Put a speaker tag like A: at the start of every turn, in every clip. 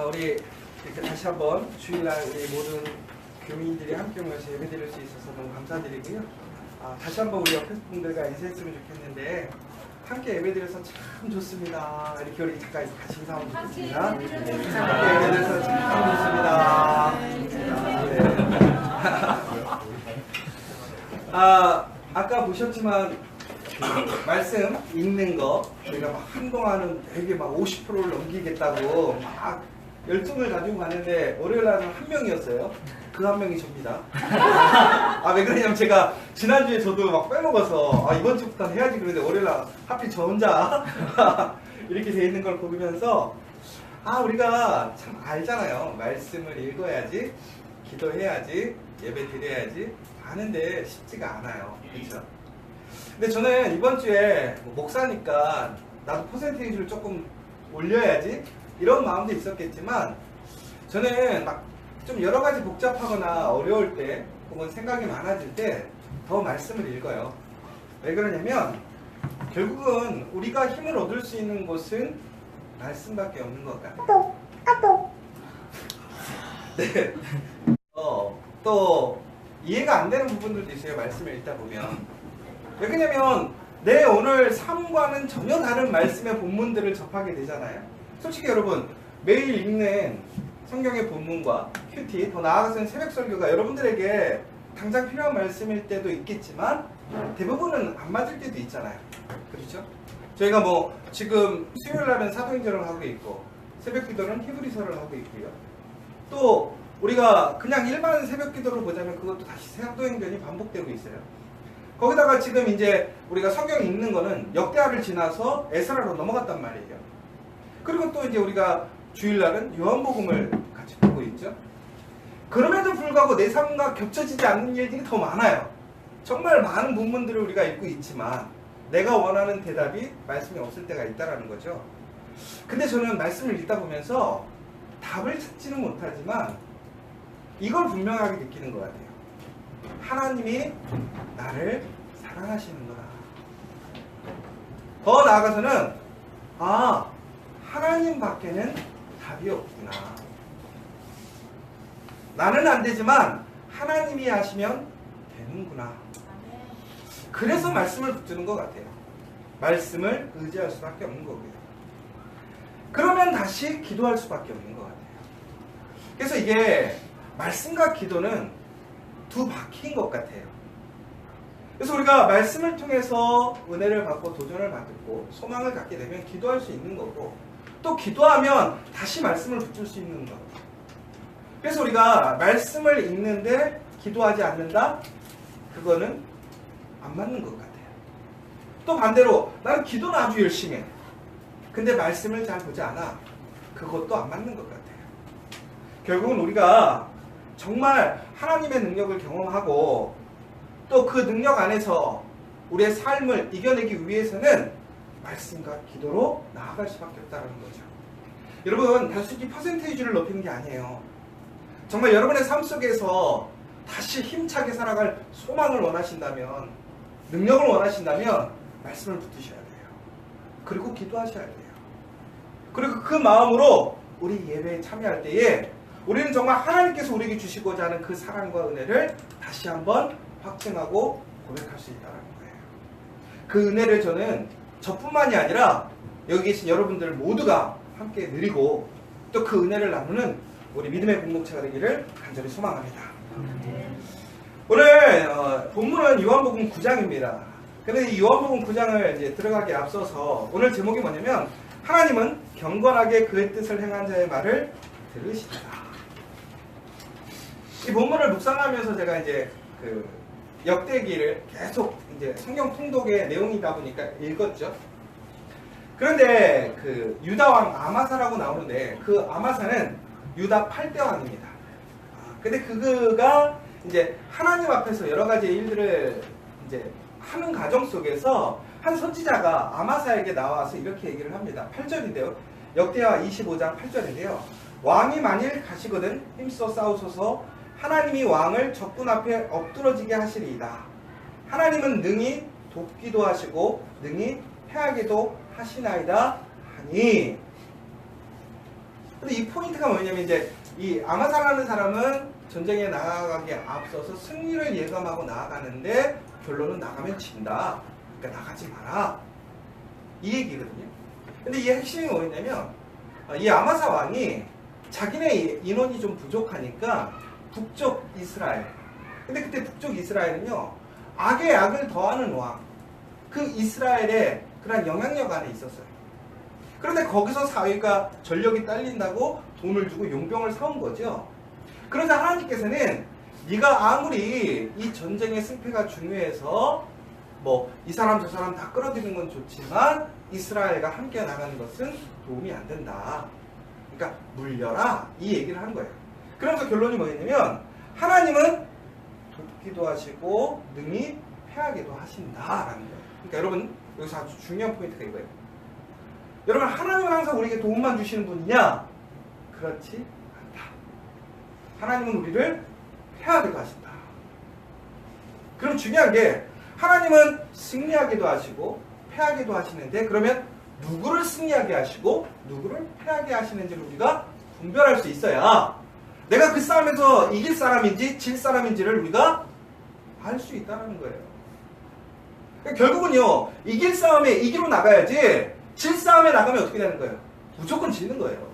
A: 우리 이렇게 다시 한번 주일날 우리 모든 교민들이 함께 모여서 예배드릴 수 있어서 너무 감사드리고요. 다시 한번 우리 옆에 분들과 인사했으면 좋겠는데 함께 예배드려서 참 좋습니다. 이렇게 우리 잠깐 같이 인사 한번 드리겠습니다. 함께 예배드려서 참 좋습니다. 아까 보셨지만 그 말씀 읽는 거 저희가 막 한동안은 되게 막 50%를 넘기겠다고 막 열정을 가지고 갔는데 월요일날은 한 명이었어요. 그 한 명이 접니다. 왜 그러냐면 제가 지난주에 저도 막 빼먹어서 이번 주부터는 해야지 그러는데 월요일날 하필 저 혼자 이렇게 돼 있는 걸 보면서 우리가 참 알잖아요. 말씀을 읽어야지, 기도해야지, 예배 드려야지 하는데 쉽지가 않아요. 그렇죠? 근데 저는 이번 주에 목사니까 나도 퍼센테이지를 조금 올려야지 이런 마음도 있었겠지만 저는 막 좀 여러 가지 복잡하거나 어려울 때 혹은 생각이 많아질 때 더 말씀을 읽어요. 왜 그러냐면 결국은 우리가 힘을 얻을 수 있는 곳은 말씀밖에 없는 것 같아요. 네. 또 이해가 안 되는 부분들도 있어요. 말씀을 읽다 보면. 왜 그러냐면 내 오늘 삶과는 전혀 다른 말씀의 본문들을 접하게 되잖아요. 솔직히 여러분 매일 읽는 성경의 본문과 큐티 더 나아가서는 새벽 설교가 여러분들에게 당장 필요한 말씀일 때도 있겠지만 대부분은 안 맞을 때도 있잖아요. 그렇죠? 저희가 지금 수요일날은 사도행전을 하고 있고 새벽 기도는 히브리서를 하고 있고요. 또 우리가 그냥 일반 새벽 기도를 보자면 그것도 다시 사도행전이 반복되고 있어요. 거기다가 지금 이제 우리가 성경 읽는 거는 역대하를 지나서 에스라로 넘어갔단 말이에요. 그리고 또 이제 우리가 주일날은 요한복음을 같이 보고 있죠. 그럼에도 불구하고 내 삶과 겹쳐지지 않는 일들이 더 많아요. 정말 많은 본문들을 우리가 읽고 있지만 내가 원하는 대답이 말씀이 없을 때가 있다라는 거죠. 근데 저는 말씀을 읽다 보면서 답을 찾지는 못하지만 이걸 분명하게 느끼는 것 같아요. 하나님이 나를 사랑하시는구나. 더 나아가서는 하나님 밖에는 답이 없구나. 나는 안 되지만 하나님이 하시면 되는구나. 그래서 말씀을 붙드는 것 같아요. 말씀을 의지할 수밖에 없는 거고요. 그러면 다시 기도할 수밖에 없는 것 같아요. 그래서 이게 말씀과 기도는 두 바퀴인 것 같아요. 그래서 우리가 말씀을 통해서 은혜를 받고 도전을 받고 소망을 갖게 되면 기도할 수 있는 거고 또 기도하면 다시 말씀을 붙일 수 있는 것. 그래서 우리가 말씀을 읽는데 기도하지 않는다? 그거는 안 맞는 것 같아요. 또 반대로 나는 기도는 아주 열심히 해. 근데 말씀을 잘 보지 않아. 그것도 안 맞는 것 같아요. 결국은 우리가 정말 하나님의 능력을 경험하고 또 그 능력 안에서 우리의 삶을 이겨내기 위해서는 말씀과 기도로 나아갈 수밖에 없다는 거죠. 여러분 단순히 퍼센테이지를 높이는 게 아니에요. 정말 여러분의 삶 속에서 다시 힘차게 살아갈 소망을 원하신다면 능력을 원하신다면 말씀을 붙이셔야 돼요. 그리고 기도하셔야 돼요. 그리고 그 마음으로 우리 예배에 참여할 때에 우리는 정말 하나님께서 우리에게 주시고자 하는 그 사랑과 은혜를 다시 한번 확증하고 고백할 수 있다는 거예요. 그 은혜를 저는 저뿐만이 아니라 여기 계신 여러분들 모두가 함께 누리고 또 그 은혜를 나누는 우리 믿음의 공동체가 되기를 간절히 소망합니다. 오늘 본문은 요한복음 9장입니다. 그런데 이 요한복음 9장을 이제 들어가기에 앞서서 오늘 제목이 뭐냐면 하나님은 경건하게 그의 뜻을 행한 자의 말을 들으시다. 이 본문을 묵상하면서 제가 이제 그 역대기를 계속 이제 성경 통독의 내용이다 보니까 읽었죠. 그런데 그 유다 왕 아마사라고 나오는데 그 아마사는 유다 8대 왕입니다. 근데 그가 이제 하나님 앞에서 여러 가지 일들을 이제 하는 과정 속에서 한 선지자가 아마사에게 나와서 이렇게 얘기를 합니다. 8절인데요. 역대하 25장 8절인데요. 왕이 만일 가시거든 힘써 싸우소서. 하나님이 왕을 적군 앞에 엎드러지게 하시리이다. 하나님은 능히 돕기도 하시고 능히 패하기도 하시나이다 하니. 근데 이 포인트가 뭐냐면 이제 이 아마사라는 사람은 전쟁에 나가기에 앞서서 승리를 예감하고 나아가는데 결론은 나가면 진다. 그러니까 나가지 마라. 이 얘기거든요. 근데 이 핵심이 뭐였냐면 이 아마사 왕이 자기네 인원이 좀 부족하니까 북쪽 이스라엘. 근데 그때 북쪽 이스라엘은요, 악에 악을 더하는 왕. 그 이스라엘의 그런 영향력 안에 있었어요. 그런데 거기서 사회가 전력이 딸린다고 돈을 주고 용병을 사온 거죠. 그러자 하나님께서는 네가 아무리 이 전쟁의 승패가 중요해서 뭐 이 사람 저 사람 다 끌어들이는 건 좋지만 이스라엘과 함께 나가는 것은 도움이 안 된다. 그러니까 물려라 이 얘기를 한 거예요. 그러면서 결론이 뭐였냐면 하나님은 돕기도 하시고 능히 패하기도 하신다라는 거예요. 그러니까 여러분 여기서 아주 중요한 포인트가 이거예요. 여러분 하나님은 항상 우리에게 도움만 주시는 분이냐? 그렇지 않다. 하나님은 우리를 패하기도 하신다. 그럼 중요한 게 하나님은 승리하기도 하시고 패하기도 하시는데 그러면 누구를 승리하게 하시고 누구를 패하게 하시는지를 우리가 분별할 수 있어야 내가 그 싸움에서 이길 사람인지 질 사람인지를 우리가 알 수 있다는 거예요. 그러니까 결국은요, 이길 싸움에 이기로 나가야지 질 싸움에 나가면 어떻게 되는 거예요? 무조건 지는 거예요.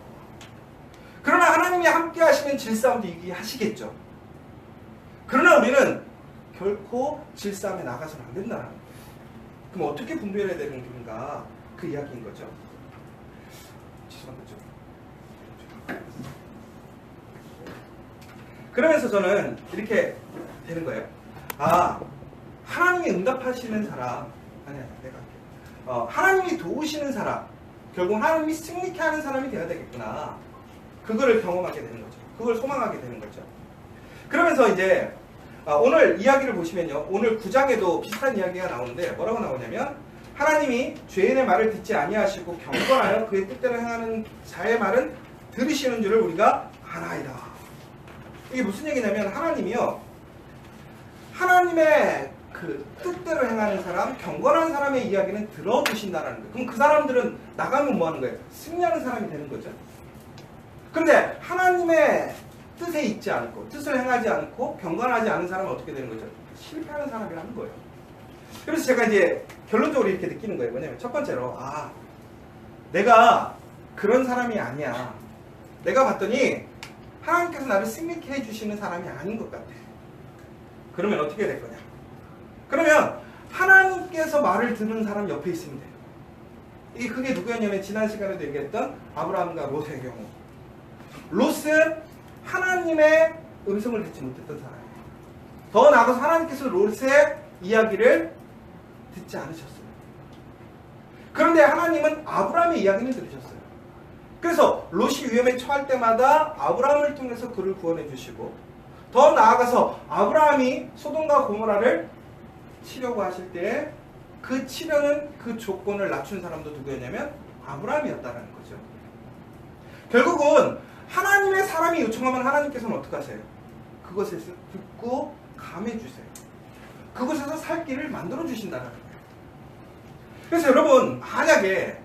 A: 그러나 하나님이 함께 하시면 질 싸움도 이기게 하시겠죠. 그러나 우리는 결코 질 싸움에 나가서는 안 된다는 거예요. 그럼 어떻게 분별해야 되는 건가? 그 이야기인 거죠. 죄송합니다. 그러면서 저는 이렇게 되는 거예요. 아, 하나님이 응답하시는 사람, 아니야, 내가 할게. 하나님이 도우시는 사람, 결국 하나님이 승리케 하는 사람이 되어야 되겠구나. 그거를 경험하게 되는 거죠. 그걸 소망하게 되는 거죠. 그러면서 이제 오늘 이야기를 보시면요, 오늘 9장에도 비슷한 이야기가 나오는데 뭐라고 나오냐면 하나님이 죄인의 말을 듣지 아니하시고 경건하여 그의 뜻대로 행하는 자의 말은 들으시는 줄을 우리가 아나이다. 이게 무슨 얘기냐면 하나님이요, 하나님의 그 뜻대로 행하는 사람, 경건한 사람의 이야기는 들어주신다라는 거예요. 그럼 그 사람들은 나가면 뭐 하는 거예요? 승리하는 사람이 되는 거죠. 그런데 하나님의 뜻에 있지 않고 뜻을 행하지 않고 경건하지 않은 사람은 어떻게 되는 거죠? 실패하는 사람이라는 거예요. 그래서 제가 이제 결론적으로 이렇게 느끼는 거예요. 뭐냐면 첫 번째로 내가 그런 사람이 아니야. 내가 봤더니 하나님께서 나를 승리케 해주시는 사람이 아닌 것 같아. 그러면 어떻게 될 거냐? 그러면 하나님께서 말을 듣는 사람 옆에 있으면 돼요. 이게 그게 누구였냐면 지난 시간에도 얘기했던 아브라함과 롯의 경우. 롯은 하나님의 음성을 듣지 못했던 사람이에요. 더 나아가서 하나님께서 롯의 이야기를 듣지 않으셨어요. 그런데 하나님은 아브라함의 이야기를 들으셨어요. 그래서 롯이 위험에 처할 때마다 아브라함을 통해서 그를 구원해 주시고, 더 나아가서 아브라함이 소돔과 고모라를 치려고 하실 때 그 치려는 그 조건을 낮춘 사람도 누구였냐면 아브라함이었다는 거죠. 결국은 하나님의 사람이 요청하면 하나님께서는 어떻게 하세요? 그것을 듣고 감해 주세요. 그곳에서 살 길을 만들어 주신다는 거예요. 그래서 여러분, 만약에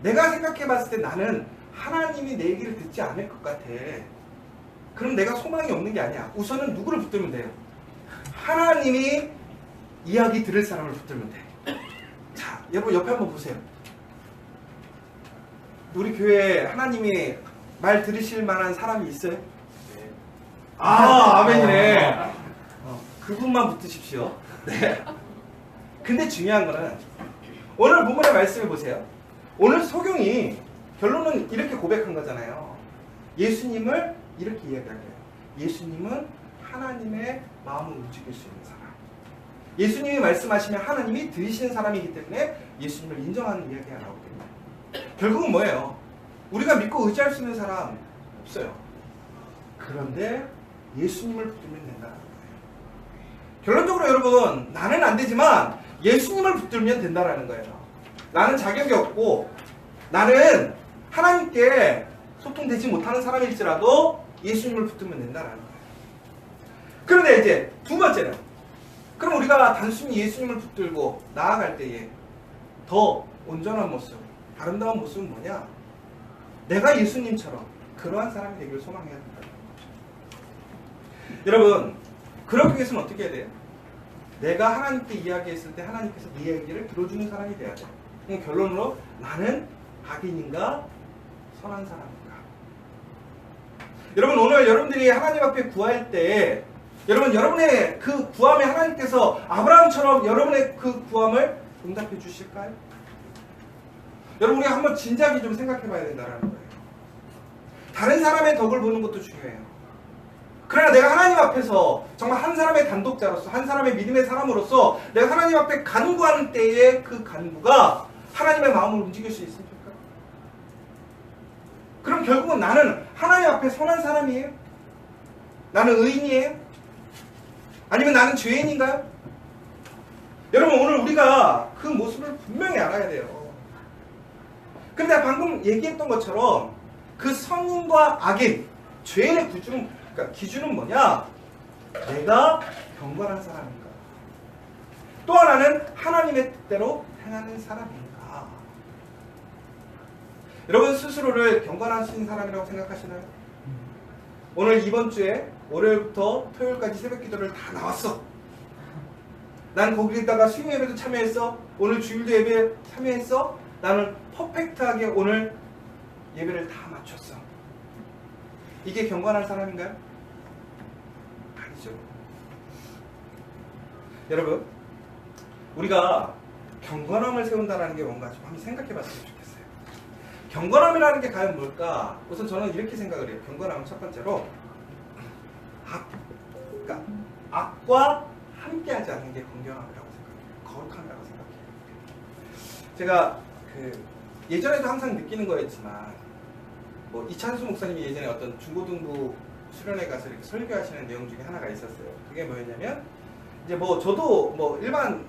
A: 내가 생각해 봤을 때 나는 하나님이 내 얘기를 듣지 않을 것 같아. 그럼 내가 소망이 없는 게 아니야. 우선은 누구를 붙들면 돼요? 하나님이 이야기 들을 사람을 붙들면 돼. 자, 여러분 옆에 한번 보세요. 우리 교회에 하나님이 말 들으실 만한 사람이 있어요? 네. 아멘이네. 그분만 붙드십시오. 네. 근데 중요한 거는 오늘 본문의 말씀을 보세요. 오늘 소경이 결론은 이렇게 고백한 거잖아요. 예수님을 이렇게 이야기할게요. 예수님은 하나님의 마음을 움직일 수 있는 사람. 예수님이 말씀하시면 하나님이 들으시는 사람이기 때문에 예수님을 인정하는 이야기가 나오거든요. 결국은 뭐예요? 우리가 믿고 의지할 수 있는 사람 없어요. 그런데 예수님을 붙들면 된다는 거예요. 결론적으로 여러분, 나는 안 되지만 예수님을 붙들면 된다는 거예요. 나는 자격이 없고 나는 하나님께 소통되지 못하는 사람일지라도 예수님을 붙들면 된다는 거예요. 그런데 이제 두 번째는, 그럼 우리가 단순히 예수님을 붙들고 나아갈 때에 더 온전한 모습, 아름다운 모습은 뭐냐? 내가 예수님처럼 그러한 사람이 되기를 소망해야 된다. 여러분, 그러기 위해서는 어떻게 해야 돼요? 내가 하나님께 이야기했을 때 하나님께서 네 이야기를 들어주는 사람이 돼야 돼. 그럼 결론으로 나는 악인인가 선한 사람인가? 여러분, 오늘 여러분들이 하나님 앞에 구할 때 여러분의 그 구함에 하나님께서 아브라함처럼 여러분의 그 구함을 응답해 주실까요? 여러분, 우리가 한번 진지하게 좀 생각해 봐야 된다는 거예요. 다른 사람의 덕을 보는 것도 중요해요. 그러나 내가 하나님 앞에서 정말 한 사람의 단독자로서, 한 사람의 믿음의 사람으로서 내가 하나님 앞에 간구하는 때에 그 간구가 하나님의 마음을 움직일 수 있습니까? 그럼 결국은 나는 하나님 앞에 선한 사람이에요? 나는 의인이에요? 아니면 나는 죄인인가요? 여러분, 오늘 우리가 그 모습을 분명히 알아야 돼요. 근데 방금 얘기했던 것처럼 그 선인과 악인, 죄인의 기준은 뭐냐? 내가 경건한 사람인가? 또 하나는 하나님의 뜻대로 행하는 사람인가? 여러분, 스스로를 경건하신 사람이라고 생각하시나요? 오늘 이번 주에 월요일부터 토요일까지 새벽 기도를 다 나왔어. 난 거기에다가 수요 예배도 참여했어. 오늘 주일도 예배에 참여했어. 나는 퍼펙트하게 오늘 예배를 다 마쳤어. 이게 경건한 사람인가요? 아니죠. 여러분, 우리가 경건함을 세운다는 게 뭔가 좀 한번 생각해 봤으면 좋겠어요. 경건함이라는 게 과연 뭘까? 우선 저는 이렇게 생각을 해요. 경건함은 첫 번째로 그러니까 악과 함께하지 않는 게 건강함이라고 생각해요. 거룩함이라고 생각해요. 제가 예전에도 항상 느끼는 거였지만 이찬수 목사님이 예전에 어떤 중고등부 수련회 가서 이렇게 설교하시는 내용 중에 하나가 있었어요. 그게 뭐였냐면 이제 저도 일반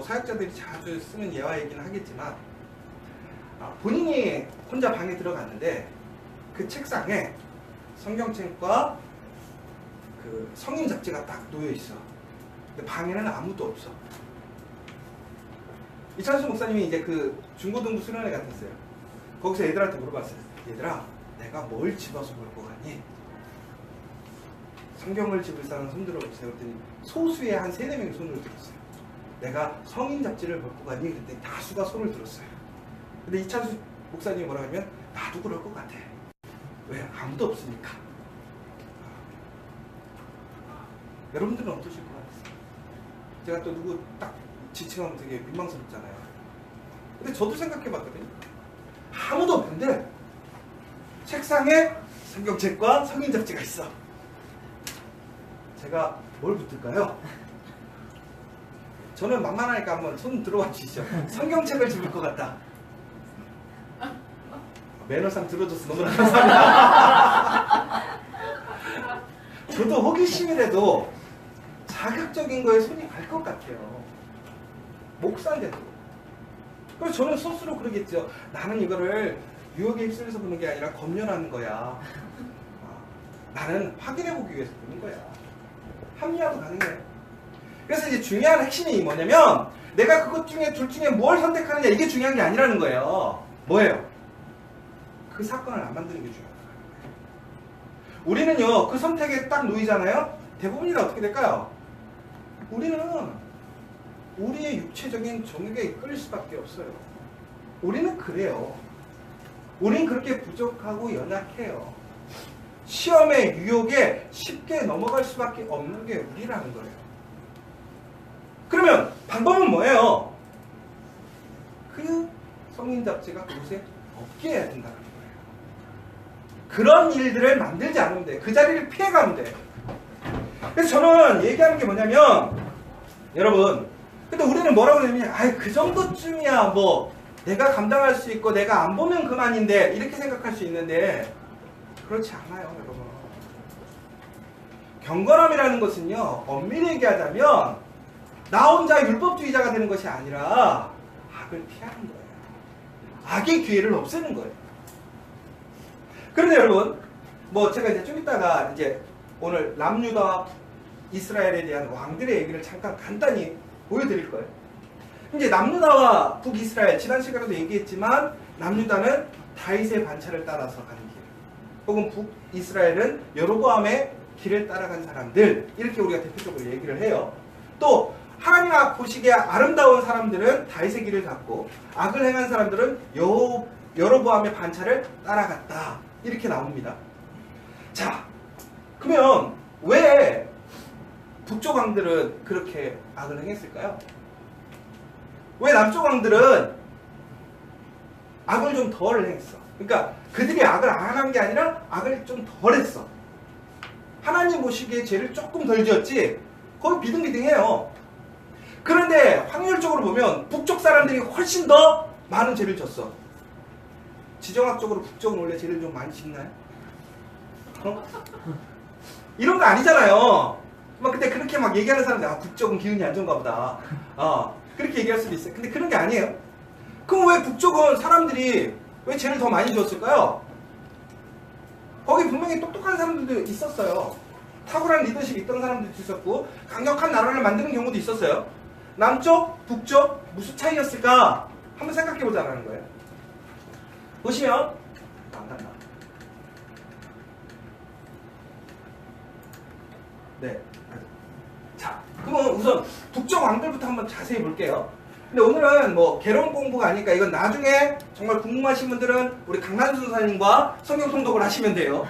A: 사역자들이 자주 쓰는 예화이긴 하겠지만 본인이 혼자 방에 들어갔는데 그 책상에 성경책과 그 성인 잡지가 딱 놓여 있어. 근데 방에는 아무도 없어. 이찬수 목사님이 이제 그 중고등부 수련회 같았어요. 거기서 애들한테 물어봤어요. 얘들아, 내가 뭘 집어서 볼 것 같니? 성경을 집을 사람 손 들어보세요. 그랬더니 소수의 한 3-4명이 손을 들었어요. 내가 성인 잡지를 볼 것 같니? 그랬더니 다수가 손을 들었어요. 근데 이찬수 목사님이 뭐라 하면 나도 그럴 것 같아. 왜? 아무도 없으니까. 여러분들은 어떠실 것 같아요? 제가 또 누구 딱 지칭하면 되게 민망스럽잖아요. 근데 저도 생각해봤거든요. 아무도 없는데 책상에 성경책과 성인 잡지가 있어. 제가 뭘 붙을까요? 저는 만만하니까 한번 손 들어와 주시죠. 성경책을 집을 것 같다. 매너상 들어줘서 너무나 감사합니다. 저도 호기심이라도 자극적인 거에 손이 갈 것 같아요. 목사인데도. 그래서 저는 스스로 그러겠죠. 나는 이거를 유혹에 휩쓸려서 보는 게 아니라 검열하는 거야. 나는 확인해보기 위해서 보는 거야. 합리화도 가능해요. 그래서 이제 중요한 핵심이 뭐냐면 내가 그것 중에 둘 중에 뭘 선택하느냐, 이게 중요한 게 아니라는 거예요. 뭐예요? 그 사건을 안 만드는 게 중요한 거예요. 우리는요, 그 선택에 딱 놓이잖아요. 대부분이 다 어떻게 될까요? 우리는 우리의 육체적인 정욕에 이끌릴 수밖에 없어요. 우리는 그래요. 우리는 그렇게 부족하고 연약해요. 시험의 유혹에 쉽게 넘어갈 수밖에 없는 게 우리라는 거예요. 그러면 방법은 뭐예요? 그 성인 잡지가 그곳에 없게 해야 된다는 거예요. 그런 일들을 만들지 않으면 돼. 그 자리를 피해가면 돼. 그래서 저는 얘기하는 게 뭐냐면, 여러분, 근데 우리는 뭐라고 그러냐면, 그 정도쯤이야 내가 감당할 수 있고 내가 안 보면 그만인데, 이렇게 생각할 수 있는데 그렇지 않아요, 여러분. 경건함이라는 것은요, 엄밀히 얘기하자면 나 혼자 율법주의자가 되는 것이 아니라 악을 피하는 거예요. 악의 기회를 없애는 거예요. 그런데 여러분, 제가 이제 좀 이따가 이제 오늘 남유다와 이스라엘에 대한 왕들의 얘기를 잠깐 간단히 보여드릴 거예요. 이제 남유다와 북이스라엘, 지난 시간에도 얘기했지만 남유다는 다윗의 반차를 따라서 가는 길, 혹은 북이스라엘은 여로보암의 길을 따라간 사람들, 이렇게 우리가 대표적으로 얘기를 해요. 또 하나님 앞 보시기에 아름다운 사람들은 다윗의 길을 갔고 악을 행한 사람들은 여로보암의 반차를 따라갔다, 이렇게 나옵니다. 자, 그러면 왜 북쪽 왕들은 그렇게 악을 행했을까요? 왜 남쪽 왕들은 악을 좀 덜 행했어? 그러니까 그들이 악을 안 한 게 아니라 악을 좀 덜 했어. 하나님 보시기에 죄를 조금 덜 지었지 거의 비등비등해요. 그런데 확률적으로 보면 북쪽 사람들이 훨씬 더 많은 죄를 졌어. 지정학적으로 북쪽은 원래 죄를 좀 많이 짓나요? 이런 거 아니잖아요. 막 그때 그렇게 막 얘기하는 사람들, 아, 북쪽은 기운이 안 좋은가 보다. 그렇게 얘기할 수도 있어요. 근데 그런 게 아니에요. 그럼 왜 북쪽은 사람들이 왜 죄를 더 많이 지었을까요? 거기 분명히 똑똑한 사람들도 있었어요. 탁월한 리더십이 있던 사람들도 있었고 강력한 나라를 만드는 경우도 있었어요. 남쪽, 북쪽 무슨 차이였을까? 한번 생각해보자라는 거예요. 보시면 안 간다. 네. 자, 그러면 우선 북쪽 왕들부터 한번 자세히 볼게요. 근데 오늘은 뭐 개론 공부가 아니니까 이건 나중에 정말 궁금하신 분들은 우리 강난수 선생님과 성경 통독을 하시면 돼요.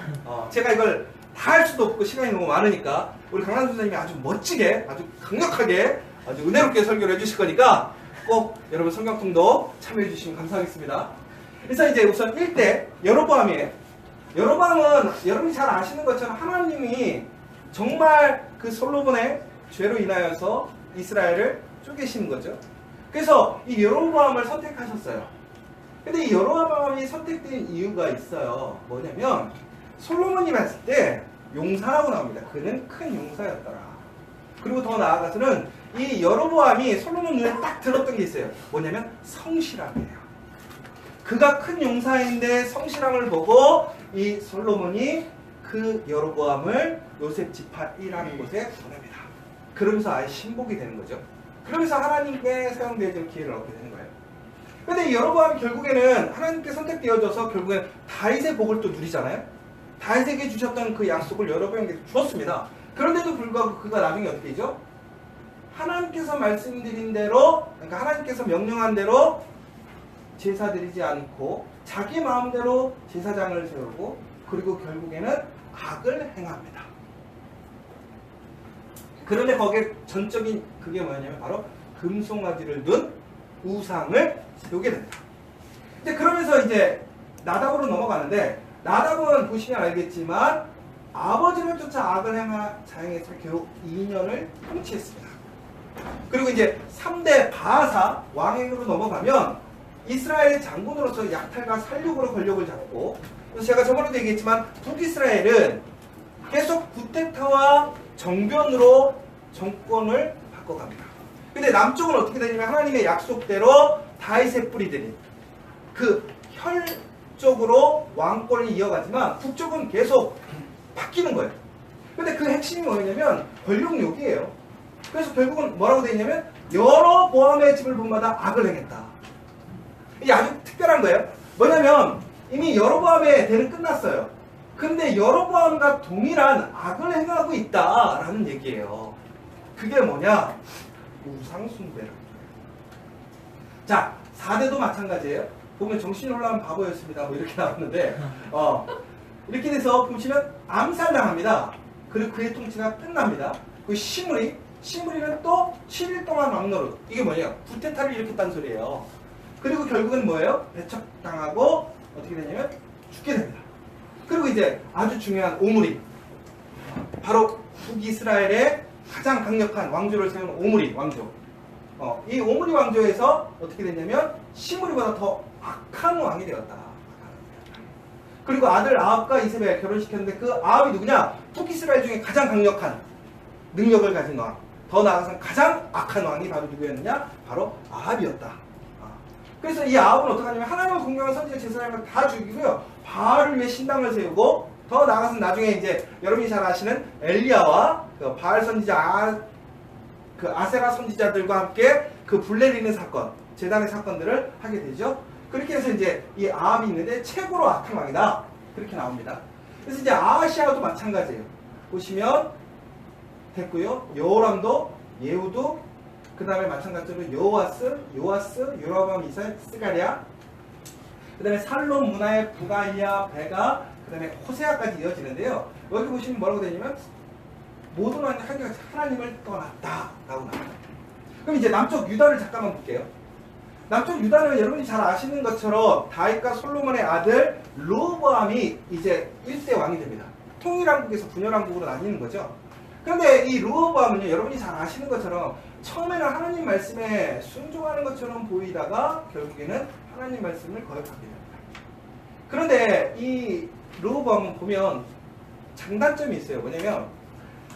A: 제가 이걸 다 할 수도 없고 시간이 너무 많으니까 우리 강난수 선생님이 아주 멋지게, 아주 강력하게, 아주 은혜롭게 설교를 해주실 거니까 꼭 여러분 성경 통독 참여해 주시면 감사하겠습니다. 그래서 이제 우선 1대 여로보암이에요. 여로보암은 여러분이 잘 아시는 것처럼 하나님이 정말 그 솔로몬의 죄로 인하여서 이스라엘을 쪼개시는 거죠. 그래서 이 여로보암을 선택하셨어요. 근데 이 여로보암이 선택된 이유가 있어요. 뭐냐면 솔로몬이 봤을 때 용사라고 나옵니다. 그는 큰 용사였더라. 그리고 더 나아가서는 이 여로보암이 솔로몬 눈에 딱 들었던 게 있어요. 뭐냐면 성실함이에요. 그가 큰 용사인데 성실함을 보고 이 솔로몬이 그 여로보암을 요셉 지파이라는 곳에 보냅니다. 그러면서 아예 신복이 되는 거죠. 그러면서 하나님께 사용되어질 기회를 얻게 되는 거예요. 근데 이 여로보암이 결국에는 하나님께 선택되어져서 결국엔 다윗의 복을 또 누리잖아요. 다윗에게 주셨던 그 약속을 여로보암에게 주었습니다. 그런데도 불구하고 그가 나중에 어떻게 되죠? 하나님께서 말씀드린 대로, 그러니까 하나님께서 명령한 대로 제사 드리지 않고 자기 마음대로 제사장을 세우고 그리고 결국에는 악을 행합니다. 그런데 거기에 전적인 그게 뭐냐면 바로 금송아지를 둔 우상을 세우게 됩니다. 근데 그러면서 이제 나답으로 넘어가는데 나답은 보시면 알겠지만 아버지를 쫓아 악을 자행해서 겨우 2년을 통치했습니다. 그리고 이제 3대 바하사 왕행으로 넘어가면 이스라엘의 장군으로서 약탈과 살육으로 권력을 잡고, 그래서 제가 저번에도 얘기했지만 북이스라엘은 계속 구테타와 정변으로 정권을 바꿔갑니다. 근데 남쪽은 어떻게 되냐면 하나님의 약속대로 다윗의 뿌리들이 그 혈적으로 왕권을 이어가지만 북쪽은 계속 바뀌는 거예요. 근데 그 핵심이 뭐냐면 권력욕이에요. 그래서 결국은 뭐라고 되어 있냐면 여로보암의 집을 본마다 악을 행했다. 이게 아주 특별한 거예요. 뭐냐면 이미 여로보암의 대는 끝났어요. 근데 여로보암과 동일한 악을 행하고 있다라는 얘기예요. 그게 뭐냐? 우상숭배라는 거예요. 자, 4대도 마찬가지예요. 보면 정신이 올라온 바보였습니다. 뭐 이렇게 나왔는데 이렇게 돼서 보시면 암살당합니다. 그리고 그의 통치가 끝납니다. 그 시므리는 또 7일 동안 왕노릇. 이게 뭐예요? 구테타를 일으켰다는 소리예요. 그리고 결국은 뭐예요? 배척당하고 어떻게 되냐면 죽게 됩니다. 그리고 이제 아주 중요한 오므리, 바로 북이스라엘의 가장 강력한 왕조를 세운 오므리 왕조. 이 오므리 왕조에서 어떻게 됐냐면 시므리보다 더 악한 왕이 되었다. 그리고 아들 아합과 이세벨 결혼시켰는데 그 아합이 누구냐? 북이스라엘 중에 가장 강력한 능력을 가진 왕. 더 나아가서 가장 악한 왕이 바로 누구였느냐? 바로 아합이었다. 그래서 이 아합은 어떻게 하냐면 하나님을 공경한 선지자 제사장을 다 죽이고요. 바알을 위해 신당을 세우고 더 나아가서 나중에 이제 여러분이 잘 아시는 엘리야와 그 바알 선지자 그 아세라 선지자들과 함께 그 불 내리는 사건, 제단의 사건들을 하게 되죠. 그렇게 해서 이제 이 아합이 있는데 최고로 악한 왕이다. 그렇게 나옵니다. 그래서 이제 아하시아도 마찬가지예요. 보시면 됐고요. 여호람도, 예후도, 그 다음에 마찬가지로 요아스, 요라밤, 이사야, 스가랴, 그 다음에 살롬, 문하의, 부가이야, 베가, 그 다음에 호세아까지 이어지는데요. 여기 보시면 뭐라고 되냐면 모든 한계가 하나님을 떠났다 라고 나와요. 그럼 이제 남쪽 유다를 잠깐만 볼게요. 남쪽 유다는 여러분이 잘 아시는 것처럼 다윗과 솔로몬의 아들 르호보암이 이제 1대 왕이 됩니다. 통일왕국에서 분열왕국으로 나뉘는 거죠. 그런데 이 르호보암은요, 여러분이 잘 아시는 것처럼 처음에는 하나님 말씀에 순종하는 것처럼 보이다가 결국에는 하나님 말씀을 거역하게 됩니다. 그런데 이 르호보암은 보면 장단점이 있어요. 뭐냐면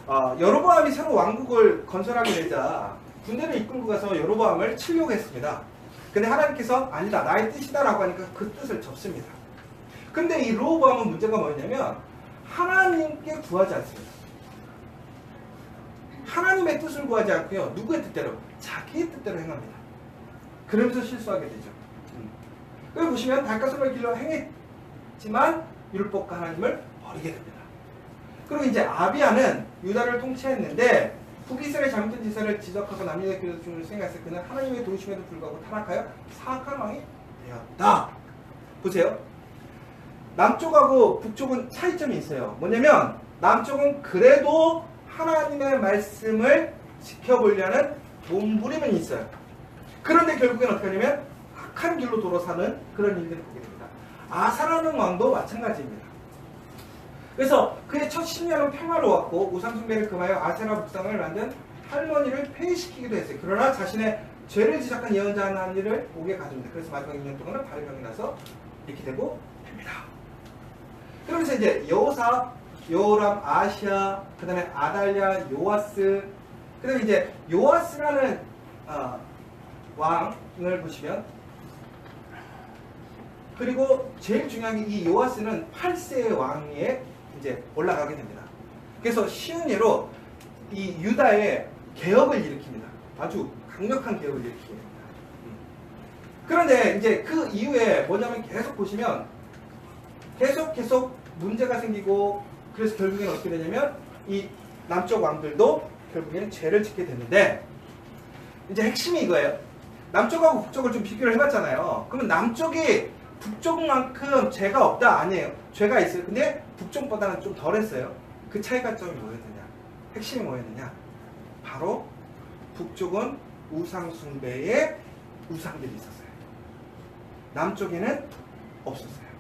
A: 여로보암이 새로 왕국을 건설하게 되자 군대를 이끌고 가서 여로보암을 치려고 했습니다. 근데 하나님께서 아니다, 나의 뜻이다라고 하니까 그 뜻을 접습니다. 근데 이 르호보암은 문제가 뭐였냐면 하나님께 구하지 않습니다. 하나님의 뜻을 구하지 않고요, 누구의 뜻대로? 자기의 뜻대로 행합니다. 그러면서 실수하게 되죠. 여기 보시면 다윗과 솔로몬의 길로 행했지만 율법과 하나님을 버리게 됩니다. 그리고 이제 아비야는 유다를 통치했는데 북이스라엘의 잘못된 지사를 지적하고 남유다의 교도 중을 수행했을 그는 하나님의 도우심에도 불구하고 타락하여 사악한 왕이 되었다. 보세요. 남쪽하고 북쪽은 차이점이 있어요. 뭐냐면 남쪽은 그래도 하나님의 말씀을 지켜보려는 몸부림은 있어요. 그런데 결국엔 어떻게 하냐면 악한 길로 돌아 사는 그런 일들을 보게 됩니다. 아사라는 왕도 마찬가지입니다. 그래서 그의 첫 10년은 평화로웠고 우상숭배를 금하여 아세라 묵상을 만든 할머니를 폐위시키기도 했어요. 그러나 자신의 죄를 지적한 예언자 하는 일을 옥에 가둡니다. 그래서 마지막 2년 동안은 발병이 나서 이렇게 되고 됩니다. 그러면서 이제 여호사, 여호람, 아시아, 그 다음에 아달랴, 요아스, 그 다음에 이제 요아스라는 왕을 보시면, 그리고 제일 중요한 게 이 요아스는 8세의 왕위에 이제 올라가게 됩니다. 그래서 쉬운 예로 이 유다의 개혁을 일으킵니다. 아주 강력한 개혁을 일으키게 됩니다. 그런데 이제 그 이후에 뭐냐면 계속 보시면 계속 문제가 생기고, 그래서 결국엔 어떻게 되냐면 이 남쪽 왕들도 결국엔 죄를 짓게 됐는데, 이제 핵심이 이거예요. 남쪽하고 북쪽을 좀 비교를 해봤잖아요. 그러면 남쪽이 북쪽만큼 죄가 없다? 아니에요. 죄가 있어요. 근데 북쪽보다는 좀 덜했어요. 그 차이가 점이 뭐였느냐? 핵심이 뭐였느냐? 바로 북쪽은 우상숭배의 우상들이 있었어요. 남쪽에는 없었어요.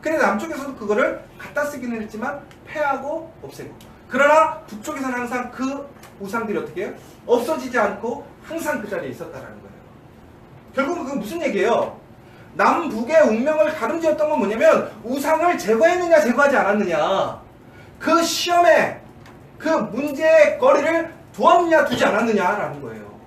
A: 그래서 남쪽에서도 그거를 갖다 쓰기는 했지만 폐하고 없애고, 그러나 북쪽에서는 항상 그 우상들이 어떻게 해요? 없어지지 않고 항상 그 자리에 있었다라는 거예요. 결국은 그건 무슨 얘기예요? 남북의 운명을 가름지었던 건 뭐냐면 우상을 제거했느냐 제거하지 않았느냐, 그 시험에 그 문제의 거리를 두었느냐 두지 않았느냐라는 거예요.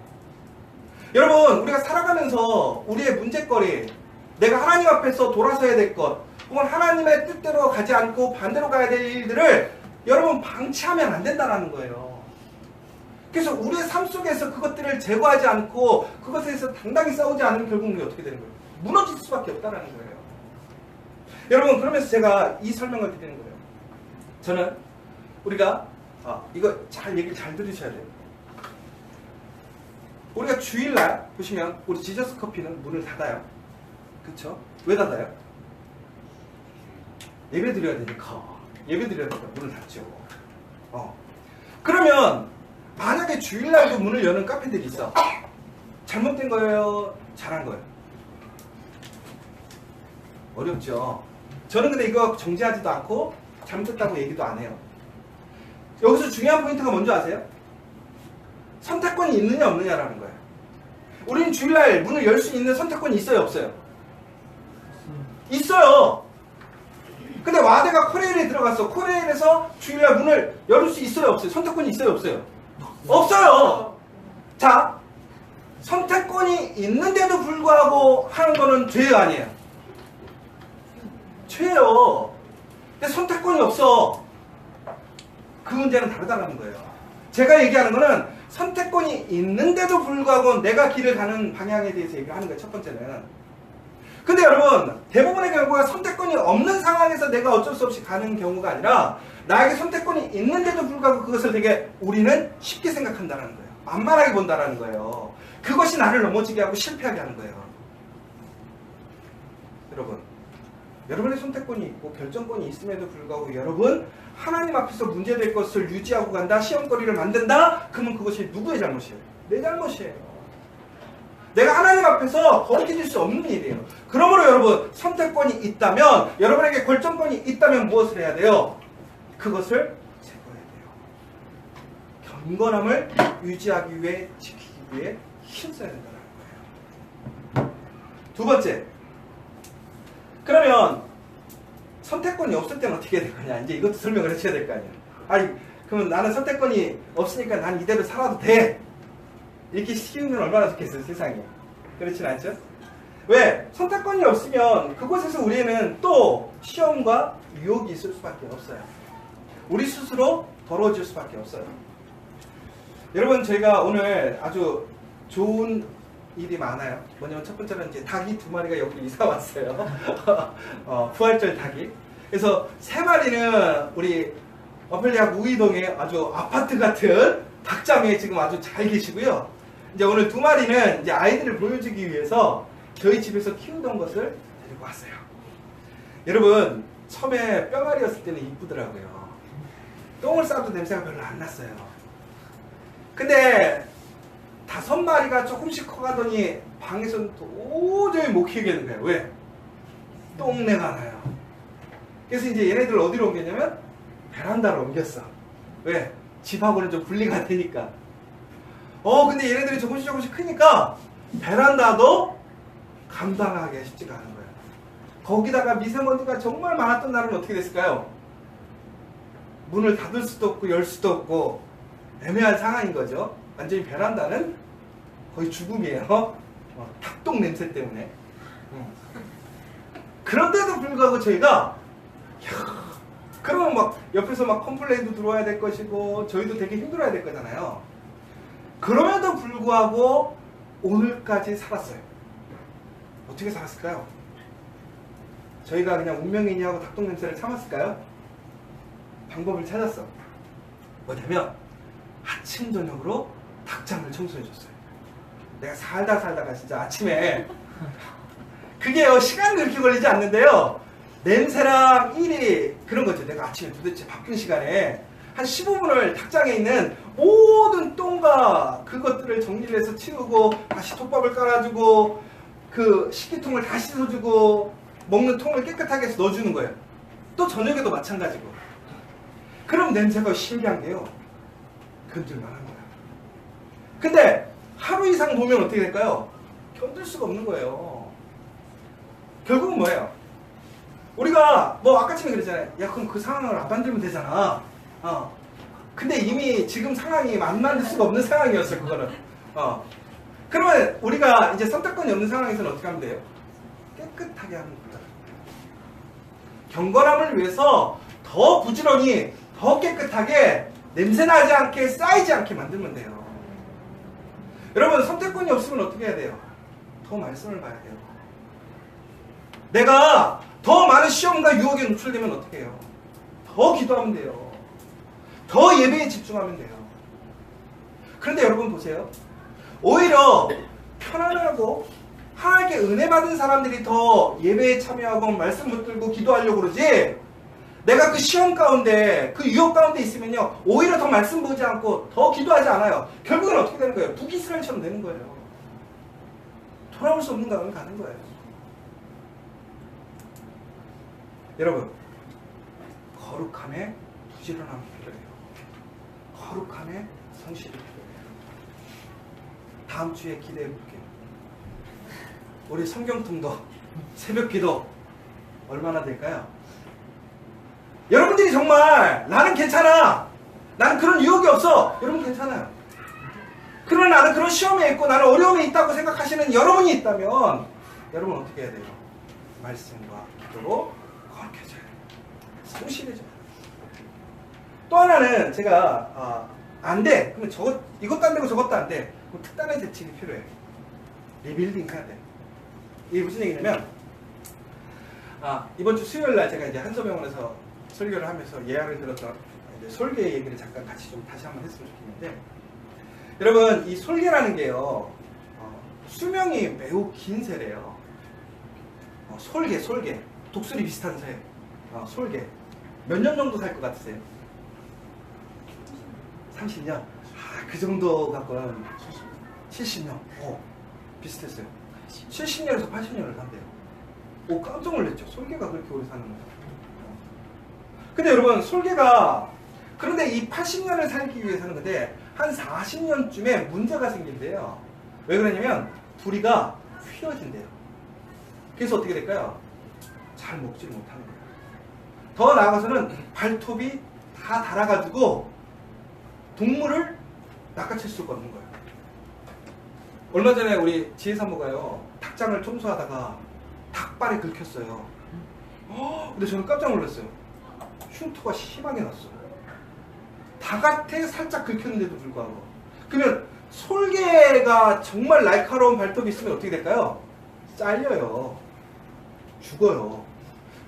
A: 여러분, 우리가 살아가면서 우리의 문제거리, 내가 하나님 앞에서 돌아서야 될 것, 혹은 하나님의 뜻대로 가지 않고 반대로 가야 될 일들을 여러분 방치하면 안 된다는 거예요. 그래서 우리의 삶 속에서 그것들을 제거하지 않고 그것에 대해서 당당히 싸우지 않으면 결국 우리 어떻게 되는 거예요? 무너질 수밖에 없다는 거예요. 여러분, 그러면서 제가 이 설명을 드리는 거예요. 저는 우리가 이거 얘기를 잘 들으셔야 돼요. 우리가 주일날 보시면 우리 지저스 커피는 문을 닫아요. 그쵸? 왜 닫아요? 예배 드려야 되니까. 예배 드려야 되니까 문을 닫죠. 그러면 만약에 주일날도 문을 여는 카페들이 있어. 잘못된 거예요? 잘한 거예요? 어렵죠. 저는 근데 이거 정지하지도 않고 잘못했다고 얘기도 안 해요. 여기서 중요한 포인트가 뭔지 아세요? 선택권이 있느냐 없느냐라는 거예요. 우리는 주일날 문을 열 수 있는 선택권이 있어요 없어요? 있어요. 근데 와대가 코레일에 들어갔어. 코레일에서 주일날 문을 열 수 있어요 없어요? 선택권이 있어요 없어요? 없어요. 자, 선택권이 있는데도 불구하고 하는 거는 죄예요 아니에요? 죄예요. 근데 선택권이 없어. 그 문제는 다르다는 거예요. 제가 얘기하는 거는 선택권이 있는데도 불구하고 내가 길을 가는 방향에 대해서 얘기를 하는 거예요. 첫 번째는. 근데 여러분, 대부분의 경우가 선택권이 없는 상황에서 내가 어쩔 수 없이 가는 경우가 아니라 나에게 선택권이 있는데도 불구하고 그것을 되게 우리는 쉽게 생각한다는 거예요. 만만하게 본다는 거예요. 그것이 나를 넘어지게 하고 실패하게 하는 거예요. 여러분, 여러분의 선택권이 있고 결정권이 있음에도 불구하고 여러분 하나님 앞에서 문제될 것을 유지하고 간다, 시험거리를 만든다, 그러면 그것이 누구의 잘못이에요? 내 잘못이에요. 내가 하나님 앞에서 거룩해질 수 없는 일이에요. 그러므로 여러분, 선택권이 있다면, 여러분에게 결정권이 있다면 무엇을 해야 돼요? 그것을 제거해야 돼요. 경건함을 유지하기 위해, 지키기 위해 힘써야 된다는 거예요. 두 번째, 그러면 선택권이 없을 때는 어떻게 해야 될 거냐? 이제 이것도 설명을 해줘야 될 거 아니에요. 아니, 그러면 나는 선택권이 없으니까 난 이대로 살아도 돼. 이렇게 쉬우면 얼마나 좋겠어요, 세상에. 그렇진 않죠? 왜? 선택권이 없으면 그곳에서 우리는 또 시험과 유혹이 있을 수밖에 없어요. 우리 스스로 더러워질 수밖에 없어요. 여러분, 저희가 오늘 아주 좋은 일이 많아요. 뭐냐면 첫 번째는 이제 닭이 2마리가 여기 이사 왔어요. 부활절 닭이. 그래서 3마리는 우리 어펠리아 우이동에 아주 아파트 같은 닭장에 지금 아주 잘 계시고요. 이제 오늘 2마리는 이제 아이들을 보여주기 위해서 저희 집에서 키우던 것을 데리고 왔어요. 여러분, 처음에 뼈마리였을 때는 이쁘더라고요. 똥을 싸도 냄새가 별로 안 났어요. 근데 5마리가 조금씩 커가더니 방에서는 도저히 못 키우게 된 거예요. 왜? 똥내가 나요. 그래서 이제 얘네들 어디로 옮겼냐면 베란다로 옮겼어. 왜? 집하고는 좀 분리가 되니까. 근데 얘네들이 조금씩 크니까 베란다도 감당하기 쉽지가 않은 거예요. 거기다가 미세먼지가 정말 많았던 날은 어떻게 됐을까요? 문을 닫을 수도 없고 열 수도 없고 애매한 상황인 거죠. 완전히 베란다는 거의 죽음이에요. 닭똥 냄새 때문에. 그런데도 불구하고 저희가 그러면 막 옆에서 막 컴플레인도 들어와야 될 것이고 저희도 되게 힘들어야 될 거잖아요. 그럼에도 불구하고 오늘까지 살았어요. 어떻게 살았을까요? 저희가 그냥 운명이니 하고 닭똥 냄새를 참았을까요? 방법을 찾았어. 뭐냐면 아침 저녁으로 닭장을 청소해줬어요. 내가 살다가 진짜 아침에 그게요 시간이 그렇게 걸리지 않는데요. 냄새랑 일이 그런 거죠. 내가 아침에 도대체 바쁜 시간에 한 15분을 닭장에 있는 모든 똥과 그것들을 정리를 해서 치우고 다시 톱밥을 깔아주고 그 식기통을 다 씻어주고 먹는 통을 깨끗하게 해서 넣어주는 거예요. 또 저녁에도 마찬가지고. 그럼 냄새가 신기한 게요. 견딜만한 거예요. 근데 하루 이상 보면 어떻게 될까요? 견딜 수가 없는 거예요. 결국은 뭐예요? 우리가 뭐 아까 전에 그랬잖아요. 야 그럼 그 상황을 안 만들면 되잖아. 근데 이미 지금 상황이 안 만들 수가 없는 상황이었어요. 그거는. 그러면 우리가 이제 선택권이 없는 상황에서는 어떻게 하면 돼요? 깨끗하게 하는 거다. 경건함을 위해서 더 부지런히 더 깨끗하게 냄새나지 않게 쌓이지 않게 만들면 돼요. 여러분 선택권이 없으면 어떻게 해야 돼요? 더 말씀을 봐야 돼요. 내가 더 많은 시험과 유혹에 노출되면 어떻게 해요? 더 기도하면 돼요. 더 예배에 집중하면 돼요. 그런데 여러분 보세요. 오히려 편안하고 하나님께 은혜 받은 사람들이 더 예배에 참여하고 말씀 붙들고 기도하려고 그러지, 내가 그 시험 가운데 그 유혹 가운데 있으면요 오히려 더 말씀 보지 않고 더 기도하지 않아요. 결국은 어떻게 되는 거예요? 북이스라엘처럼 되는 거예요. 돌아올 수 없는 가운데 가는 거예요. 여러분, 거룩함에 부지런함이 필요해요. 거룩함에 성실이 필요해요. 다음 주에 기대해 볼게요. 우리 성경통도 새벽 기도 얼마나 될까요? 여러분들이 정말 나는 괜찮아, 나는 그런 유혹이 없어, 여러분 괜찮아요. 그러나 나는 그런 시험에 있고 나는 어려움에 있다고 생각하시는 여러분이 있다면 여러분 어떻게 해야 돼요? 말씀과 기도로 거룩해져야 돼요. 성실해져야 돼요. 또 하나는 제가 안 돼, 그러면 이것도 안 되고 저것도 안 돼, 그럼 특단의 대책이 필요해요. 리빌딩 해야 돼. 이게 무슨 얘기냐면 이번 주 수요일 날 제가 이제 한서병원에서 설교를 하면서 예약을 들었던 이제 솔개 얘기를 잠깐 같이 좀 다시 한번 했으면 좋겠는데, 여러분 이 솔개라는 게요, 수명이 매우 긴 새래요. 솔개 독수리 비슷한 새. 솔개 몇 년 정도 살 것 같으세요? 30년? 그 정도 갖고는 70년. 비슷했어요. 70년에서 80년을 산대요. 깜짝 놀랐죠. 솔개가 그렇게 오래 사는 거예요. 근데 여러분, 솔개가 그런데 이 80년을 살기 위해 사는 건데 한 40년쯤에 문제가 생긴대요. 왜 그러냐면 부리가 휘어진대요. 그래서 어떻게 될까요? 잘 먹지를 못하는 거예요. 더 나아가서는 발톱이 다 닳아가지고 동물을 낚아챌 수가 없는 거예요. 얼마 전에 우리 지혜사모가요, 닭장을 청소하다가 닭발에 긁혔어요. 근데 저는 깜짝 놀랐어요. 흉터가 심하게 났어요. 닭한테 살짝 긁혔는데도 불구하고. 그러면 솔개가 정말 날카로운 발톱이 있으면 어떻게 될까요? 잘려요. 죽어요.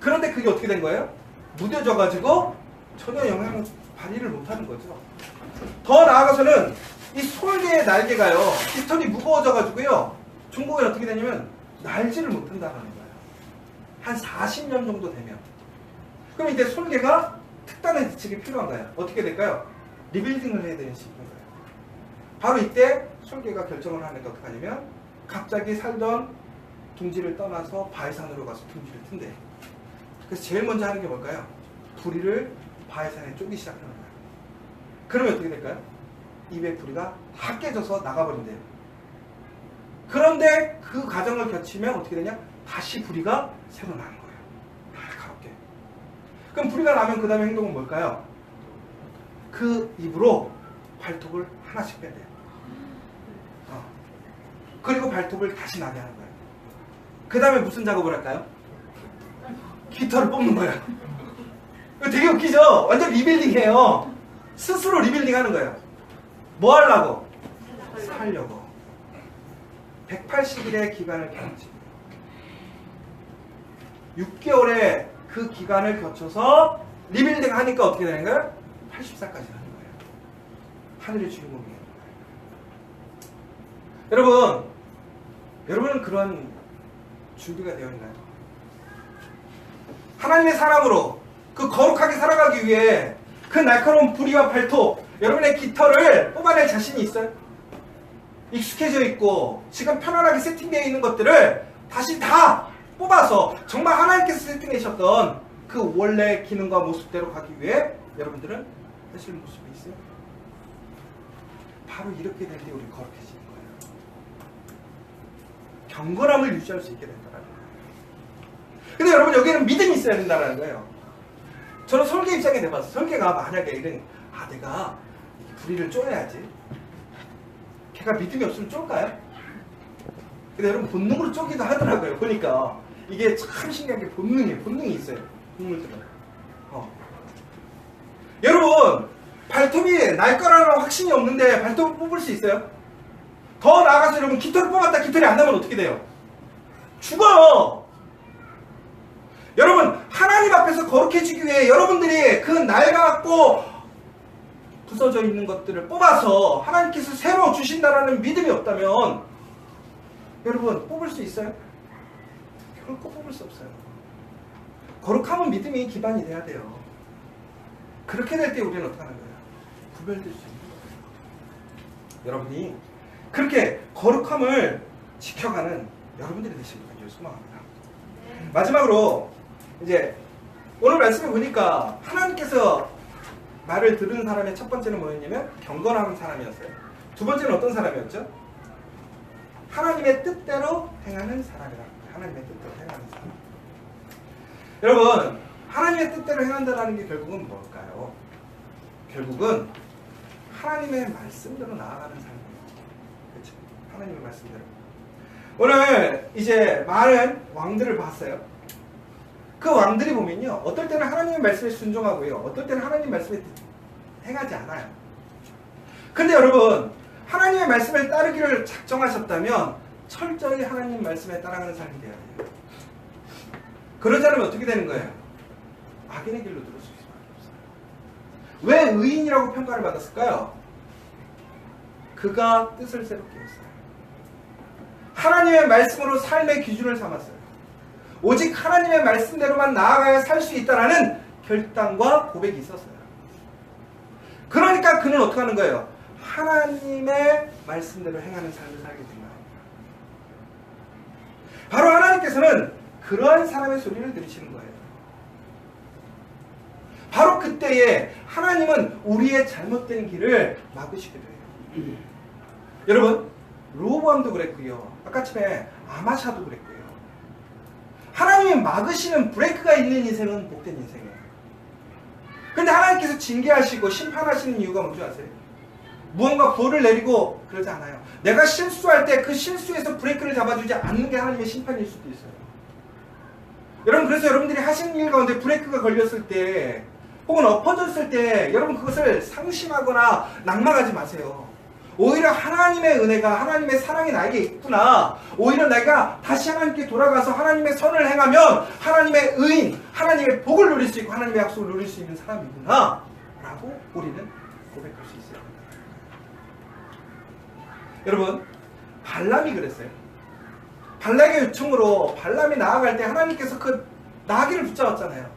A: 그런데 그게 어떻게 된 거예요? 무뎌져가지고 전혀 영향을 발휘를 못하는 거죠. 더 나아가서는 이 솔개의 날개가요, 깃털이 무거워져가지고요, 종국에 어떻게 되냐면 날지를 못한다는 거예요. 한 40년 정도 되면. 그럼 이제 솔개가 특단의 지식이 필요한 거예요. 어떻게 될까요? 리빌딩을 해야 되는 시기인 거예요. 바로 이때 솔개가 결정을 하니까 어떻게 하냐면 갑자기 살던 둥지를 떠나서 바위산으로 가서 둥지를 튼대요. 그래서 제일 먼저 하는 게 뭘까요? 부리를 바위산에 쪼기 시작하는 거예요. 그러면 어떻게 될까요? 입의 부리가 다 깨져서 나가버린대요. 그런데 그 과정을 거치면 어떻게 되냐? 다시 부리가 새로 나는 거예요. 날카롭게. 그럼 부리가 나면 그 다음에 행동은 뭘까요? 그 입으로 발톱을 하나씩 빼대요. 그리고 발톱을 다시 나게 하는 거예요. 그 다음에 무슨 작업을 할까요? 깃털을 뽑는 거예요. 이거 되게 웃기죠? 완전 리빌딩이에요. 스스로 리빌딩 하는 거예요. 뭐 하려고? 살려고. 180일의 기간을 겪지. 6개월의 그 기간을 거쳐서 리빌딩 하니까 어떻게 되는 거예요? 80살까지 하는 거예요. 하늘의 주인공이 되는 거예요. 여러분은 그런 준비가 되어 있나요? 하나님의 사람으로 그 거룩하게 살아가기 위해 그 날카로운 부리와 발톱, 여러분의 깃털을 뽑아낼 자신이 있어요? 익숙해져 있고 지금 편안하게 세팅되어 있는 것들을 다시 다 뽑아서 정말 하나님께서 세팅하셨던 그 원래 기능과 모습대로 가기 위해 여러분들은 하실 모습이 있어요? 바로 이렇게 될 때 우리 거룩해지는 거예요. 경건함을 유지할 수 있게 된다는 거예요. 근데 여러분, 여기에는 믿음이 있어야 된다는 거예요. 저는 설계 입장에 내봤어요. 설계가 만약에 이런, 내가 부리를 쪼여야지. 걔가 믿음이 없으면 쫄까요? 근데 여러분, 본능으로 쪼기도 하더라고요. 보니까 이게 참 신기한 게 본능이 있어요. 동물들은. 여러분, 발톱이 날 거라는 확신이 없는데 발톱을 뽑을 수 있어요? 더 나아가서 여러분, 깃털을 뽑았다 깃털이 안 나면 어떻게 돼요? 죽어요. 여러분, 하나님 앞에서 거룩해지기 위해 여러분들이 그 낡았고 부서져 있는 것들을 뽑아서 하나님께서 새로 주신다라는 믿음이 없다면 여러분, 뽑을 수 있어요? 결코 뽑을 수 없어요. 거룩함은 믿음이 기반이 돼야 돼요. 그렇게 될 때 우리는 어떻게 하는 거예요? 구별될 수 있는 거예요. 여러분이 그렇게 거룩함을 지켜가는 여러분들이 되시길 소망합니다. 마지막으로 이제 오늘 말씀을 보니까 하나님께서 말을 들은 사람의 첫 번째는 뭐였냐면 경건한 사람이었어요. 두 번째는 어떤 사람이었죠? 하나님의 뜻대로 행하는 사람이라. 하나님의 뜻대로 행하는 사람. 여러분, 하나님의 뜻대로 행한다는 게 결국은 뭘까요? 결국은 하나님의 말씀대로 나아가는 삶이에요. 그렇죠? 하나님의 말씀대로. 오늘 이제 많은 왕들을 봤어요. 그 왕들이 보면요, 어떨 때는 하나님의 말씀에 순종하고요, 어떨 때는 하나님 말씀에 행하지 않아요. 근데 여러분, 하나님의 말씀을 따르기를 작정하셨다면 철저히 하나님 말씀에 따라가는 삶이 되어야 돼요. 그러지 않으면 어떻게 되는 거예요? 악인의 길로 들어설 수밖에 없어요. 왜 의인이라고 평가를 받았을까요? 그가 뜻을 새롭게 했어요. 하나님의 말씀으로 삶의 기준을 삼았어요. 오직 하나님의 말씀대로만 나아가야 살 수 있다라는 결단과 고백이 있었어요. 그러니까 그는 어떻게 하는 거예요? 하나님의 말씀대로 행하는 삶을 살게 된 거예요. 바로 하나님께서는 그러한 사람의 소리를 들으시는 거예요. 바로 그때에 하나님은 우리의 잘못된 길을 막으시게 돼요. 여러분, 로보암도 그랬고요. 아까 전에 아마샤도 그랬고요. 하나님이 막으시는 브레이크가 있는 인생은 복된 인생이에요. 근데 하나님께서 징계하시고 심판하시는 이유가 뭔지 아세요? 무언가 벌을 내리고 그러지 않아요. 내가 실수할 때 그 실수에서 브레이크를 잡아주지 않는 게 하나님의 심판일 수도 있어요. 여러분, 그래서 여러분들이 하시는 일 가운데 브레이크가 걸렸을 때 혹은 엎어졌을 때 여러분 그것을 상심하거나 낙망하지 마세요. 오히려 하나님의 은혜가, 하나님의 사랑이 나에게 있구나. 오히려 내가 다시 하나님께 돌아가서 하나님의 선을 행하면 하나님의 의인, 하나님의 복을 누릴 수 있고 하나님의 약속을 누릴 수 있는 사람이구나 라고 우리는 고백할 수 있어요. 여러분, 발람이 그랬어요. 발락의 요청으로 발람이 나아갈 때 하나님께서 그 나귀를 붙잡았잖아요.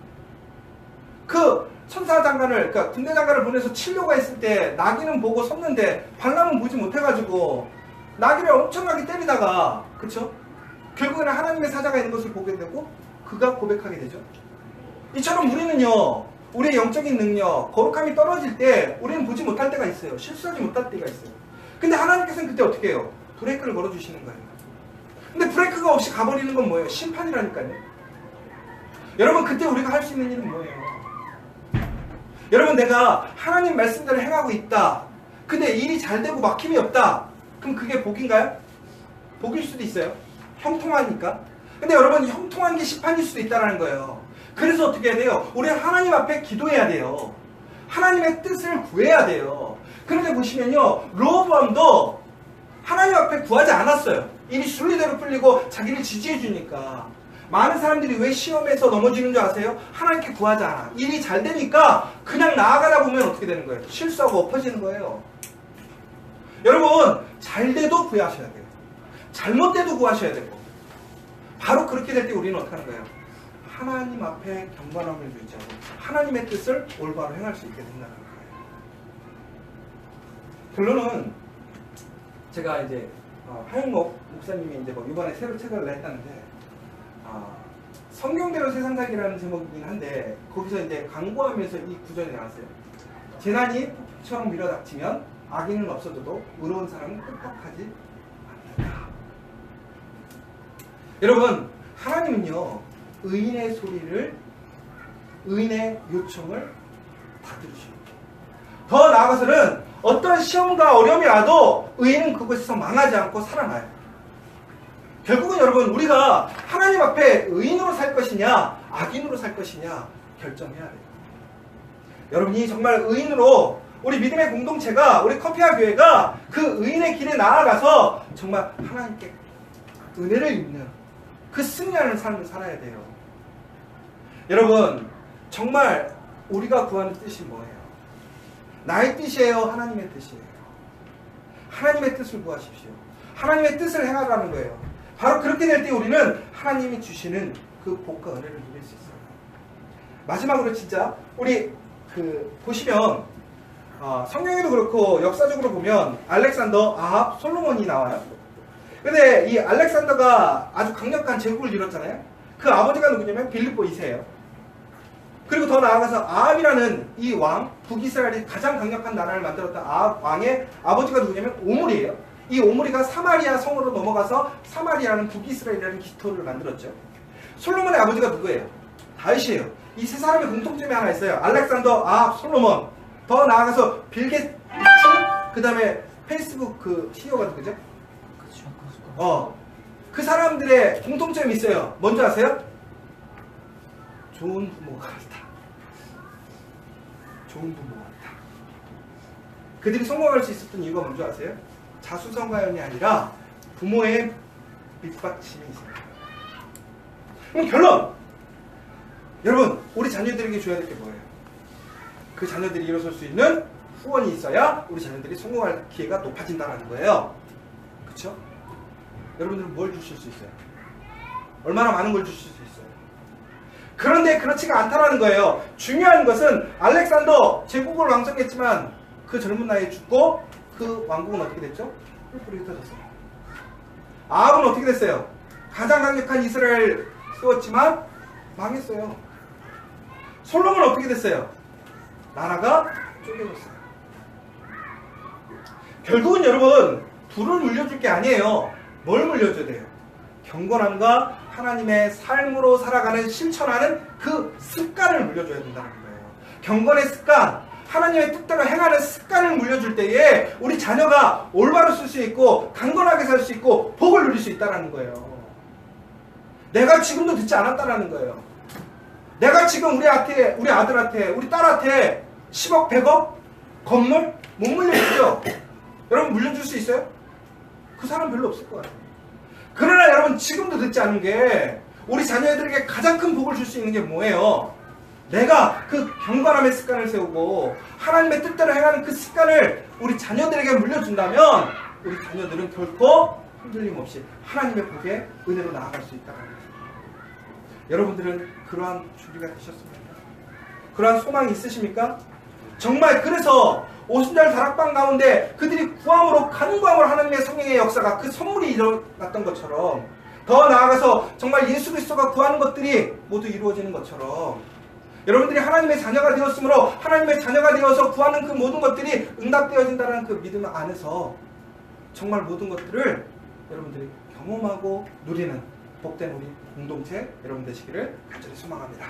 A: 그 천사장관을, 그러니까 군대장관을 보내서 치려고 했을 때 나귀는 보고 섰는데 발람은 보지 못해가지고 나귀를 엄청나게 때리다가, 그쵸? 결국에는 하나님의 사자가 있는 것을 보게 되고 그가 고백하게 되죠. 이처럼 우리는요, 우리의 영적인 능력, 거룩함이 떨어질 때 우리는 보지 못할 때가 있어요. 실수하지 못할 때가 있어요. 근데 하나님께서는 그때 어떻게 해요? 브레이크를 걸어주시는 거예요. 근데 브레이크가 없이 가버리는 건 뭐예요? 심판이라니까요. 여러분, 그때 우리가 할 수 있는 일은 뭐예요? 여러분, 내가 하나님 말씀대로 행하고 있다. 근데 일이 잘 되고 막힘이 없다. 그럼 그게 복인가요? 복일 수도 있어요. 형통하니까. 근데 여러분, 형통한 게 심판일 수도 있다는 거예요. 그래서 어떻게 해야 돼요? 우리는 하나님 앞에 기도해야 돼요. 하나님의 뜻을 구해야 돼요. 그런데 보시면요, 로보암도 하나님 앞에 구하지 않았어요. 일이 순리대로 풀리고 자기를 지지해 주니까. 많은 사람들이 왜 시험에서 넘어지는 줄 아세요? 하나님께 구하지 않아. 일이 잘 되니까 그냥 나아가다 보면 어떻게 되는 거예요? 실수하고 엎어지는 거예요. 여러분, 잘 돼도 구하셔야 돼요. 잘못돼도 구하셔야 되고. 바로 그렇게 될 때 우리는 어떻게 하는 거예요? 하나님 앞에 경건함을 유지하고 하나님의 뜻을 올바로 행할 수 있게 된다는 거예요. 결론은 제가 이제 하영목 목사님이 이제 뭐 이번에 새로 책을 냈다는데 성경대로 세상 살기라는 제목이긴 한데 거기서 이제 강구하면서 이 구절이 나왔어요. 재난이 폭풍처럼 밀어닥치면 악인은 없어져도 의로운 사람은 끄떡하지 않는다. 여러분, 하나님은요, 의인의 소리를, 의인의 요청을 다 들으십니다. 더 나아가서는 어떤 시험과 어려움이 와도 의인은 그곳에서 망하지 않고 살아나요. 결국은 여러분, 우리가 하나님 앞에 의인으로 살 것이냐 악인으로 살 것이냐 결정해야 돼요. 여러분이 정말 의인으로, 우리 믿음의 공동체가, 우리 커피와 교회가 그 의인의 길에 나아가서 정말 하나님께 은혜를 입는 그 승리하는 삶을 살아야 돼요. 여러분, 정말 우리가 구하는 뜻이 뭐예요? 나의 뜻이에요? 하나님의 뜻이에요? 하나님의 뜻을 구하십시오. 하나님의 뜻을 행하라는 거예요. 바로 그렇게 될 때 우리는 하나님이 주시는 그 복과 은혜를 누릴 수 있어요. 마지막으로 진짜 우리 보시면 성경에도 그렇고 역사적으로 보면 알렉산더, 아합, 솔로몬이 나와요. 근데 이 알렉산더가 아주 강력한 제국을 이뤘잖아요. 그 아버지가 누구냐면 빌립보 2세예요. 그리고 더 나아가서 아합이라는 이 왕, 북이스라엘이 가장 강력한 나라를 만들었던 아합 왕의 아버지가 누구냐면 오므리예요. 이 오므리가 사마리아 성으로 넘어가서 사마리아라는 북이스라엘이라는 기토를 만들었죠. 솔로몬의 아버지가 누구예요? 다윗이에요. 이 세 사람의 공통점이 하나 있어요. 알렉산더, 아합, 솔로몬. 더 나아가서 빌 게이츠, 그 다음에 페이스북 그 CEO가 누구죠? 그 사람들의 공통점이 있어요. 뭔지 아세요? 좋은 부모가 있다. 좋은 부모가 있다. 그들이 성공할 수 있었던 이유가 뭔지 아세요? 자수성가연이 아니라 부모의 밑받침이 있습니다. 그럼 결론! 여러분, 우리 자녀들에게 줘야 될 게 뭐예요? 그 자녀들이 일어설 수 있는 후원이 있어야 우리 자녀들이 성공할 기회가 높아진다는 거예요. 그렇죠? 여러분들은 뭘 주실 수 있어요? 얼마나 많은 걸 주실 수 있어요? 그런데 그렇지가 않다라는 거예요. 중요한 것은 알렉산더 제국을 왕성했지만 그 젊은 나이에 죽고 그 왕국은 어떻게 됐죠? 뿔뿔이 흩어졌어요. 아합은 어떻게 됐어요? 가장 강력한 이스라엘 세웠지만 망했어요. 솔로몬은 어떻게 됐어요? 나라가 쪼개졌어요. 결국은 여러분, 불을 물려줄 게 아니에요. 뭘 물려줘야 돼요? 경건함과 하나님의 삶으로 살아가는 실천하는 그 습관을 물려줘야 된다는 거예요. 경건의 습관, 하나님의 뜻대로 행하는 습관을 물려줄 때에 우리 자녀가 올바로 쓸 수 있고 강건하게 살 수 있고 복을 누릴 수 있다는 거예요. 내가 지금도 듣지 않았다라는 거예요. 내가 지금 우리 아들한테, 우리 딸한테 10억, 100억 건물 못 물려주죠? 여러분 물려줄 수 있어요? 그 사람 별로 없을 것 같아요. 그러나 여러분 지금도 듣지 않은 게 우리 자녀들에게 가장 큰 복을 줄 수 있는 게 뭐예요? 내가 그 경건함의 습관을 세우고 하나님의 뜻대로 행하는 그 습관을 우리 자녀들에게 물려준다면 우리 자녀들은 결코 흔들림 없이 하나님의 복에 은혜로 나아갈 수 있다는 거예요. 여러분들은 그러한 준비가 되셨습니까? 그러한 소망이 있으십니까? 정말 그래서 오순절 다락방 가운데 그들이 구함으로 간구함으로 하나님의 성령의 역사가 그 선물이 일어났던 것처럼 더 나아가서 정말 예수 그리스도가 구하는 것들이 모두 이루어지는 것처럼 여러분들이 하나님의 자녀가 되었으므로 하나님의 자녀가 되어서 구하는 그 모든 것들이 응답되어진다는 그 믿음 안에서 정말 모든 것들을 여러분들이 경험하고 누리는 복된 우리 공동체 여러분 되시기를 간절히 소망합니다.